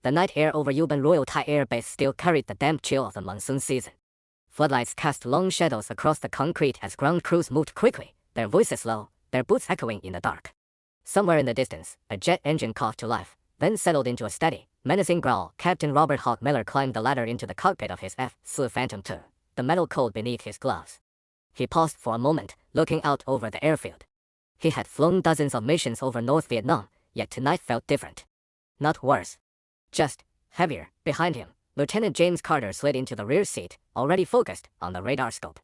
The night air over Yuban Royal Thai Air Base still carried the damp chill of the monsoon season. Floodlights cast long shadows across the concrete as ground crews moved quickly, their voices low, their boots echoing in the dark. Somewhere in the distance, a jet engine coughed to life, then settled into a steady, menacing growl. Captain Robert Hawk Miller climbed the ladder into the cockpit of his F-4 Phantom II, the metal cold beneath his gloves. He paused for a moment, looking out over the airfield. He had flown dozens of missions over North Vietnam, yet tonight felt different. Not worse. Just heavier. Behind him, Lieutenant James Carter slid into the rear seat, already focused on the radar scope.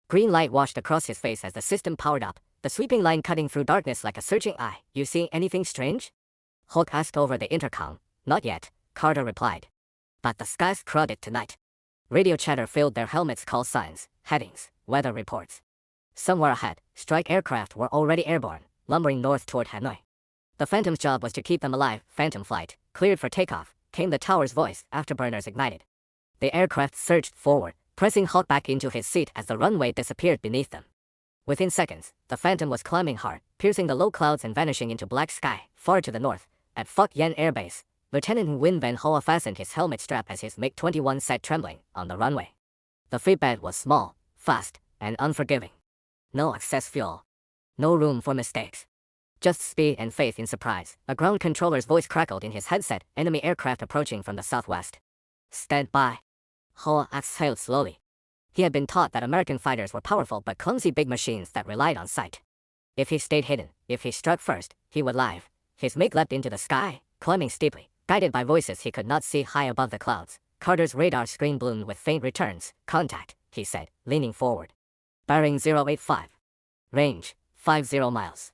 Green light washed across his face as the system powered up, the sweeping line cutting through darkness like a searching eye. "You seeing anything strange?" Hawk asked over the intercom. "Not yet," Carter replied. "But the sky's crowded tonight." Radio chatter filled their helmets' call signs, headings, weather reports. Somewhere ahead, strike aircraft were already airborne, lumbering north toward Hanoi. The Phantom's job was to keep them alive. "Phantom flight, cleared for takeoff," came the tower's voice, afterburners ignited. The aircraft surged forward, pressing Hawk back into his seat as the runway disappeared beneath them. Within seconds, the Phantom was climbing hard, piercing the low clouds and vanishing into black sky. Far to the north, at Phuoc Yen Air Base, Lieutenant Nguyen Van Hoa fastened his helmet strap as his MiG-21 sat trembling on the runway. The feedback was small, fast, and unforgiving. No excess fuel. No room for mistakes. Just speed and faith in surprise. A ground controller's voice crackled in his headset. Enemy aircraft approaching from the southwest. "Stand by." Hoa exhaled slowly. He had been taught that American fighters were powerful but clumsy big machines that relied on sight. If he stayed hidden, if he struck first, he would live. His MiG leapt into the sky, climbing steeply, guided by voices he could not see high above the clouds. Carter's radar screen bloomed with faint returns. "Contact," he said, leaning forward. "Bearing 085. Range, 50 miles.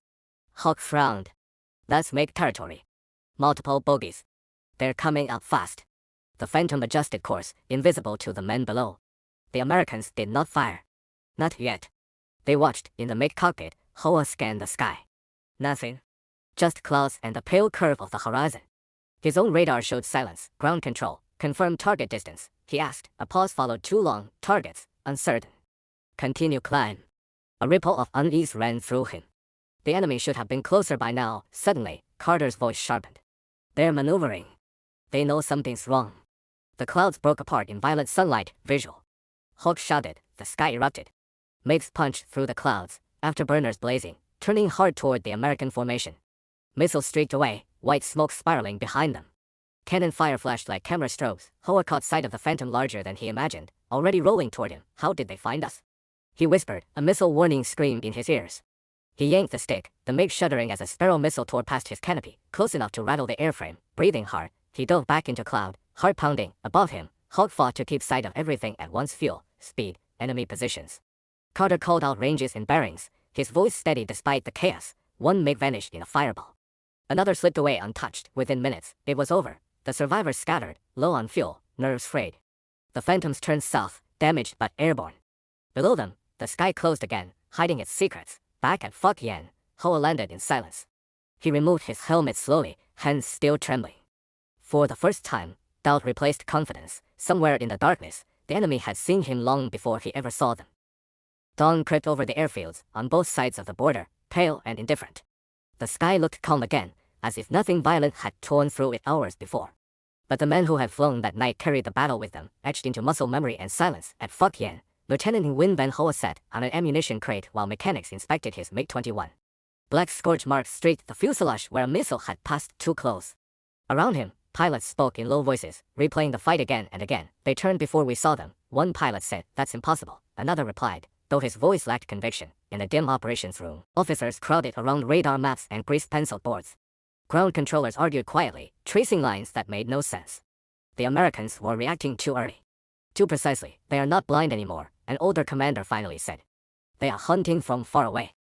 Hawk frowned. "That's MiG territory. Multiple bogies. They're coming up fast." The Phantom adjusted course, invisible to the men below. The Americans did not fire. Not yet. They watched. In the MiG cockpit, Hoa scanned the sky. Nothing. Just clouds and the pale curve of the horizon. His own radar showed silence. "Ground control, confirm target distance," he asked. A pause followed. "Too long. Targets, uncertain." "Continue climb." A ripple of unease ran through him. The enemy should have been closer by now. Suddenly, Carter's voice sharpened. "They're maneuvering. They know something's wrong." The clouds broke apart in violent sunlight. Visual. Hawk shouted. The sky erupted. MiGs punched through the clouds, afterburners blazing, turning hard toward the American formation. Missiles streaked away, white smoke spiraling behind them. Cannon fire flashed like camera strobes. Hoa caught sight of the Phantom larger than he imagined, already rolling toward him. "How did they find us?" he whispered, a missile warning screamed in his ears. He yanked the stick, the MiG shuddering as a Sparrow missile tore past his canopy, close enough to rattle the airframe. Breathing hard, he dove back into cloud, heart pounding. Above him, Hawk fought to keep sight of everything at once: fuel, speed, enemy positions. Carter called out ranges and bearings, his voice steady despite the chaos. One MiG vanished in a fireball. Another slipped away untouched. Within minutes, it was over. The survivors scattered, low on fuel, nerves frayed. The Phantoms turned south, damaged but airborne. Below them, the sky closed again, hiding its secrets. Back at Phuoc Yen, Hoa landed in silence. He removed his helmet slowly, hands still trembling. For the first time, doubt replaced confidence. Somewhere in the darkness, the enemy had seen him long before he ever saw them. Dawn crept over the airfields, on both sides of the border, pale and indifferent. The sky looked calm again, as if nothing violent had torn through it hours before. But the men who had flown that night carried the battle with them, etched into muscle memory and silence. At Phuoc Yen, Lieutenant Nguyen Van Hoa sat on an ammunition crate while mechanics inspected his MiG-21. Black scorch marks streaked the fuselage where a missile had passed too close. Around him, pilots spoke in low voices, replaying the fight again and again. "They turned before we saw them," one pilot said. "That's impossible," another replied, though his voice lacked conviction. In a dim operations room, officers crowded around radar maps and greased pencil boards. Ground controllers argued quietly, tracing lines that made no sense. The Americans were reacting too early. Too precisely. "They are not blind anymore," an older commander finally said. "They are hunting from far away."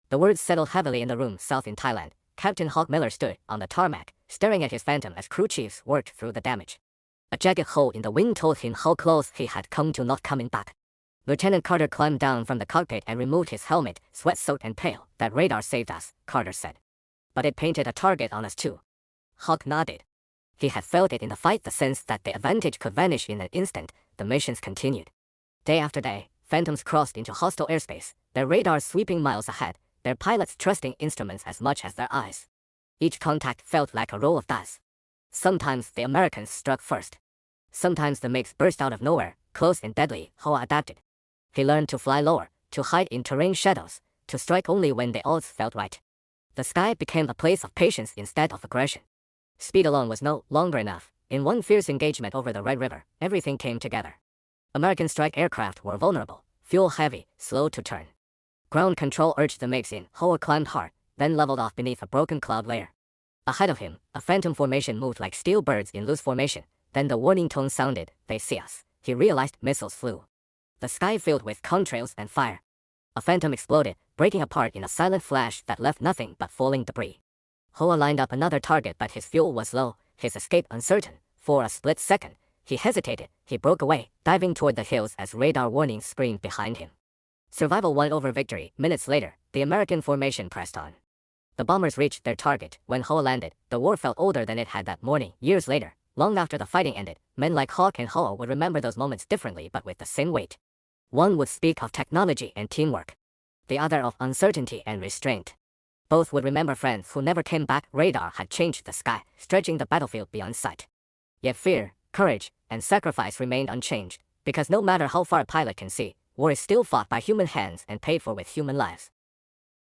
The words settled heavily in the room south in Thailand. Captain Hawk Miller stood on the tarmac, staring at his Phantom as crew chiefs worked through the damage. A jagged hole in the wing told him how close he had come to not coming back. Lieutenant Carter climbed down from the cockpit and removed his helmet, sweat-soaked and pale. "That radar saved us," Carter said. "But it painted a target on us too." Hawk nodded. He had felt it in the fight, the sense that the advantage could vanish in an instant. The missions continued. Day after day, Phantoms crossed into hostile airspace, their radars sweeping miles ahead, their pilots trusting instruments as much as their eyes. Each contact felt like a roll of dice. Sometimes the Americans struck first. Sometimes the MiGs burst out of nowhere, close and deadly. Ho adapted. He learned to fly lower, to hide in terrain shadows, to strike only when the odds felt right. The sky became a place of patience instead of aggression. Speed alone was no longer enough. In one fierce engagement over the Red River, everything came together. American strike aircraft were vulnerable, fuel heavy, slow to turn. Ground control urged the MiGs in. Ho climbed hard, then leveled off beneath a broken cloud layer. Ahead of him, a phantom formation moved like steel birds in loose formation. Then the warning tone sounded, "They see us." He realized missiles flew. The sky filled with contrails and fire. A phantom exploded, breaking apart in a silent flash that left nothing but falling debris. Hoa lined up another target, but his fuel was low, his escape uncertain. For a split second, he hesitated. He broke away, diving toward the hills as radar warnings screamed behind him. Survival won over victory. Minutes later, the American formation pressed on. The bombers reached their target. When Hoa landed, the war felt older than it had that morning. Years later, long after the fighting ended, men like Hawk and Hoa would remember those moments differently but with the same weight. One would speak of technology and teamwork. The other of uncertainty and restraint. Both would remember friends who never came back. Radar had changed the sky, stretching the battlefield beyond sight. Yet fear, courage, and sacrifice remained unchanged, because no matter how far a pilot can see, war is still fought by human hands and paid for with human lives.